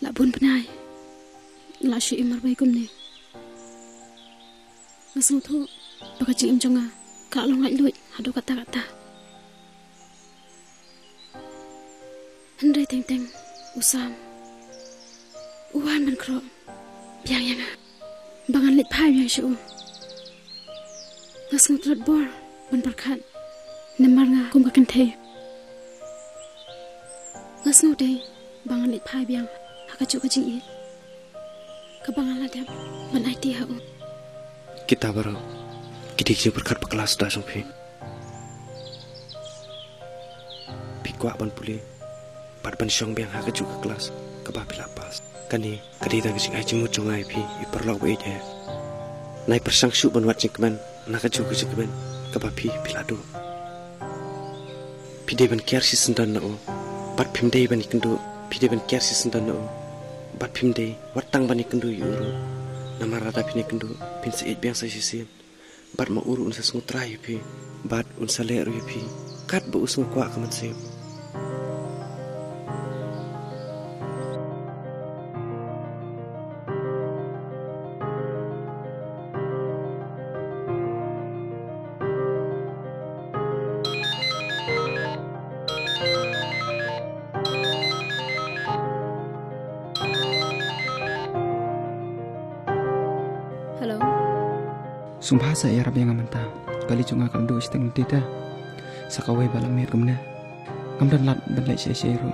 La bun penai. La shi imar bai kum ni. Ngasung tu baka cing im jonga ka long ngai luit hadu kata-kata. Hendai teng-teng usam. Uwan man kro. Biang yang bangan lit pai biang shu. Ngasung trat bor ban perkat. Nemar nga kum ka kenthe. Ngasung dei bangan lit pai biang hakacu ka cing it. Kebangan ladam ban IT hau. Kita baru kidik berkat kelas dah sampai. Pikwa ban puli. Pat ban syong biang hakacu ke kelas ke babi lapas. Kani kadi dah kising aji mu jongai pi iperlau be je. Nai persang syu ban wat cingkeman nakacu ke cingkeman ke babi pilado. Pide ban kiar si sendan na o. Pat pimdei ban ikendu pide ban kiar si sendan na o. Bat pimdei watang ban ikendu yuru. Nama rata pini kendu pin seid biang saya sisin. Bat ma uru unsa sengutrai pi. Bat unsa leru pi. Kat ba usung kuak kaman sem. Sumpah saya rab yang amanta kali cunga kal do isteng tita sakawai balang mir kumna ngamdan lat ban lai sia ru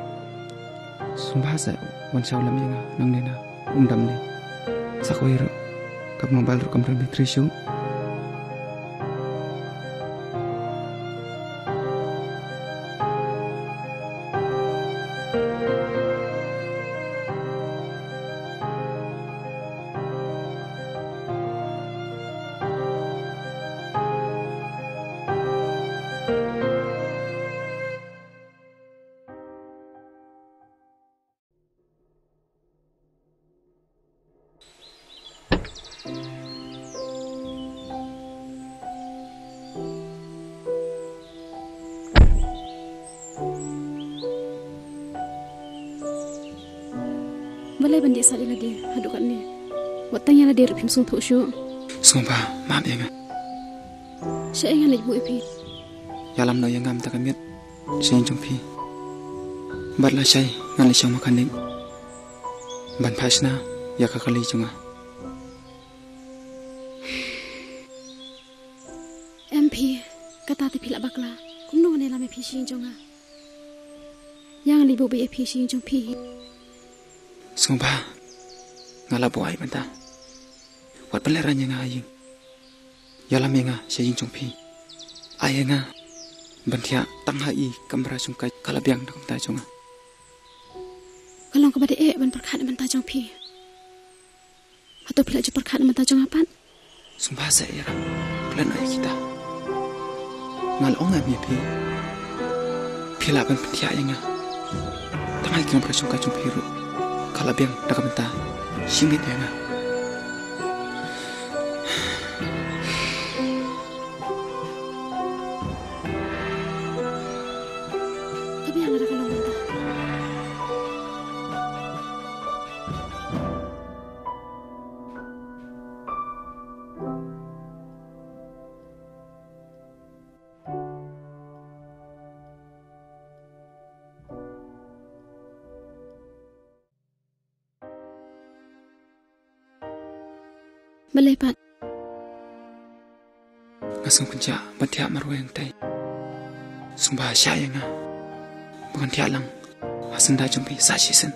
sumpah sa wan shaw lam yang nang nena dam ne sakawai ru kap mobile ru kamdan bitri shu Balai bandi sali lagi hadu kan ni. Watanya la dir pim sung thu shu. Sumpah maaf ya nga. Sya ingan lej bu ipi. Yalam no yang ngam takamit sen jong pi. Bat la syai ngan le syang makan ning. Ban pasna ya ka kali junga. MP kata ti pila bakla. Kum no ne la me pi shin jonga. Yang li bu bi pi shin jong pi. Sumpah ngala buai banta wat peleranya nga aying yalam nga saying jongpi ayenga bantia tanghai kamra sungkai kalabiang dakam ta jonga kalong ka bade ban perkhat man ta jong pi atau pila ju perkhat man ta jong apan sumpah saya plan ay kita ngal onga mi pi pila ban bantia ayenga tanghai kamra sungkai jongpi ru kalabiang dakam ta singit ya nga tapi yang ada kalong ta melepat ngasang kunca bantia marweng tai sumpah syaya nga bukan tialang asenda jumpi sasisen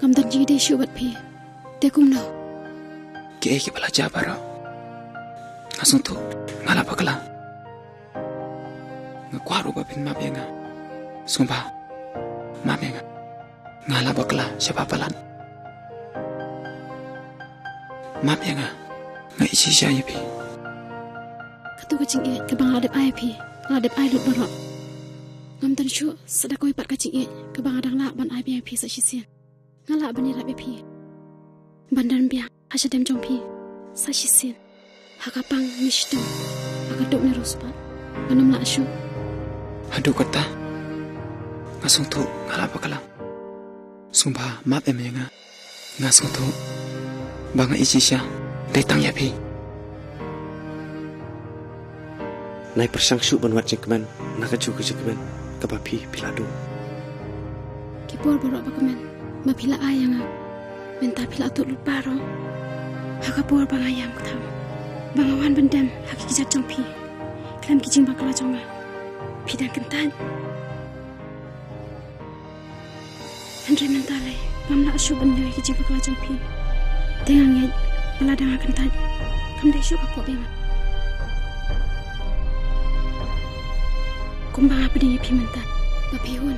kam tak ji de shu bat pi te kum no ke bala jabara ngasang tu ngala pakala ngakwaru babin mabenga sumpah mabenga ngala bakala siapa palan maaf ya nggak isi saya pi. Katu kacing it kebang ladep ai pi, ladep ai lut barok. Ngam tan shu sedakoi pat kacing it kebang adang lak ban ai biang pi sa sisian. Ngala bani rap pi. Bandan biang hasya dem jong pi sa sisian. Hakapang mishtum hakaduk ne ruspat. Ganam lak shu. Aduh kata ngasong tu ngalap kalang sumpah map nga ngasong tu banga isisya datang ya pi nai persang su ban wat jengkeman nakaju ke jengkeman kebapi pilado kipor borok bakaman mapila ayang minta pila tu lut baro hakapor bangayam katam bangawan bendam haki kijat jongpi klam kijing bakala jonga pidang kentan Andre mentale mamla asu benda kijing bakala jongpi tengang ya baladang kentan kam dai syuk apa bengat kumbang apa dia pi menta bapihun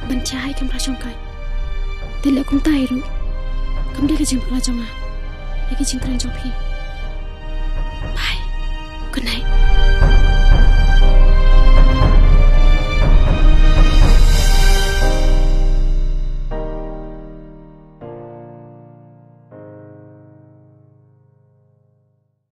bancai kam rasongkai tele kum tairu kam dia kijing bakala jonga ya kijing kran jongpi